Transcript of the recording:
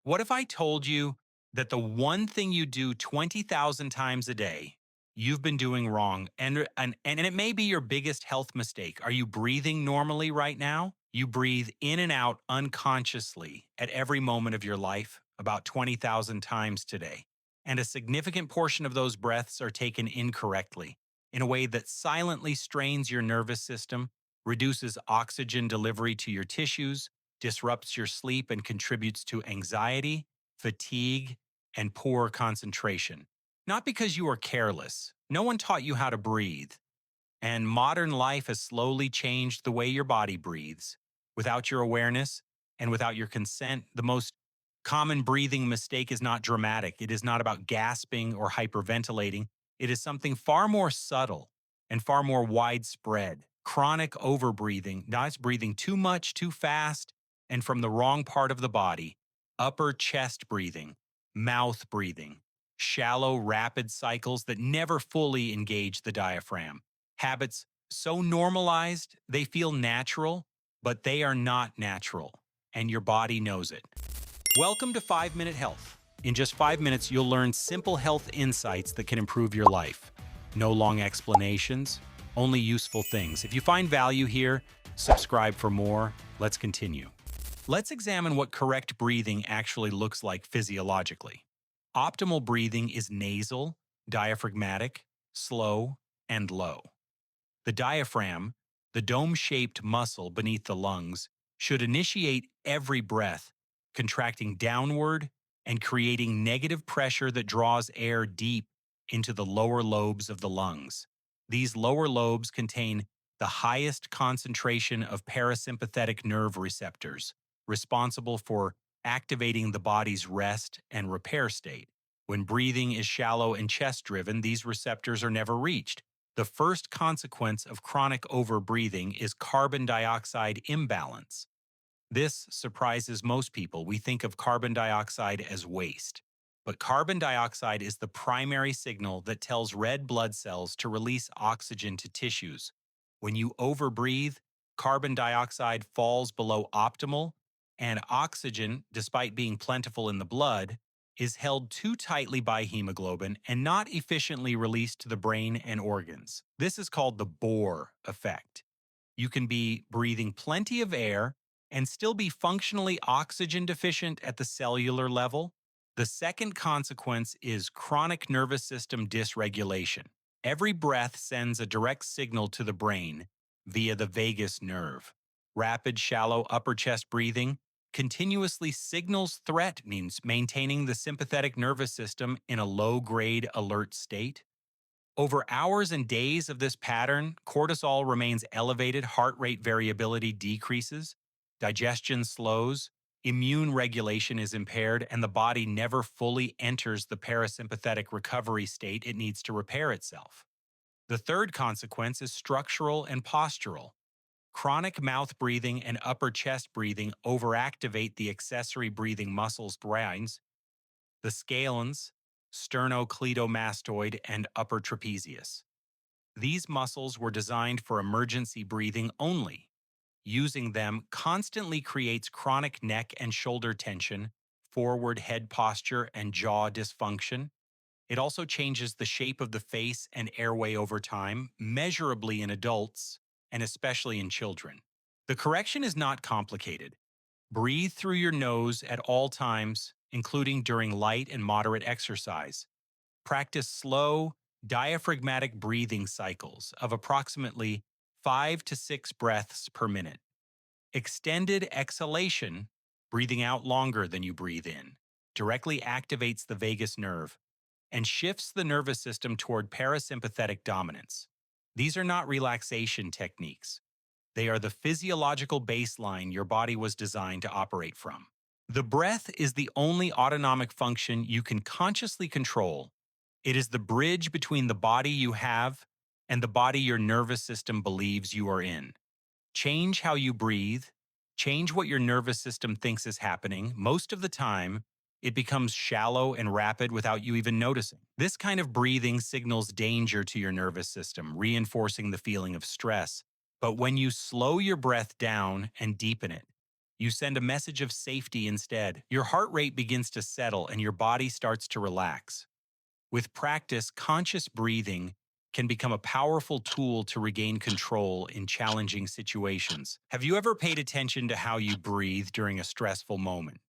What if I told you that the one thing you do 20,000 times a day, you've been doing wrong, and it may be your biggest health mistake? Are you breathing normally right now? You breathe in and out unconsciously at every moment of your life, about 20,000 times today. And a significant portion of those breaths are taken incorrectly, in a way that silently strains your nervous system, reduces oxygen delivery to your tissues, disrupts your sleep, and contributes to anxiety, fatigue, and poor concentration. Not because you are careless. No one taught you how to breathe. And modern life has slowly changed the way your body breathes. Without your awareness and without your consent, the most common breathing mistake is not dramatic. It is not about gasping or hyperventilating. It is something far more subtle and far more widespread. Chronic overbreathing, that's breathing too much, too fast, and from the wrong part of the body. Upper chest breathing, mouth breathing, shallow, rapid cycles that never fully engage the diaphragm. Habits so normalized they feel natural, but they are not natural, and your body knows it. Welcome to 5 Minute Health. In just 5 minutes, you'll learn simple health insights that can improve your life. No long explanations, only useful things. If you find value here, subscribe for more. Let's continue. Let's examine what correct breathing actually looks like physiologically. Optimal breathing is nasal, diaphragmatic, slow, and low. The diaphragm, the dome-shaped muscle beneath the lungs, should initiate every breath, contracting downward and creating negative pressure that draws air deep into the lower lobes of the lungs. These lower lobes contain the highest concentration of parasympathetic nerve receptors, responsible for activating the body's rest and repair state. When breathing is shallow and chest-driven, these receptors are never reached. The first consequence of chronic overbreathing is carbon dioxide imbalance. This surprises most people. We think of carbon dioxide as waste. But carbon dioxide is the primary signal that tells red blood cells to release oxygen to tissues. When you overbreathe, carbon dioxide falls below optimal, and oxygen, despite being plentiful in the blood, is held too tightly by hemoglobin and not efficiently released to the brain and organs. This is called the Bohr effect. You can be breathing plenty of air and still be functionally oxygen deficient at the cellular level. The second consequence is chronic nervous system dysregulation. Every breath sends a direct signal to the brain via the vagus nerve. Rapid, shallow upper chest breathing continuously signals threat, means maintaining the sympathetic nervous system in a low-grade alert state. Over hours and days of this pattern, cortisol remains elevated, heart rate variability decreases, digestion slows, immune regulation is impaired, and the body never fully enters the parasympathetic recovery state it needs to repair itself. The third consequence is structural and postural. Chronic mouth breathing and upper chest breathing overactivate the accessory breathing muscles brains, the scalenes, sternocleidomastoid, and upper trapezius. These muscles were designed for emergency breathing only. Using them constantly creates chronic neck and shoulder tension, forward head posture, and jaw dysfunction. It also changes the shape of the face and airway over time, measurably in adults and especially in children. The correction is not complicated. Breathe through your nose at all times, including during light and moderate exercise. Practice slow, diaphragmatic breathing cycles of approximately 5 to 6 breaths per minute. Extended exhalation, breathing out longer than you breathe in, directly activates the vagus nerve and shifts the nervous system toward parasympathetic dominance. These are not relaxation techniques. They are the physiological baseline your body was designed to operate from. The breath is the only autonomic function you can consciously control. It is the bridge between the body you have and the body your nervous system believes you are in. Change how you breathe, change what your nervous system thinks is happening. Most of the time, it becomes shallow and rapid without you even noticing. This kind of breathing signals danger to your nervous system, reinforcing the feeling of stress. But when you slow your breath down and deepen it, You send a message of safety instead. Your heart rate begins to settle and your body starts to relax. With practice, conscious breathing can become a powerful tool to regain control in challenging situations. Have you ever paid attention to how you breathe during a stressful moment?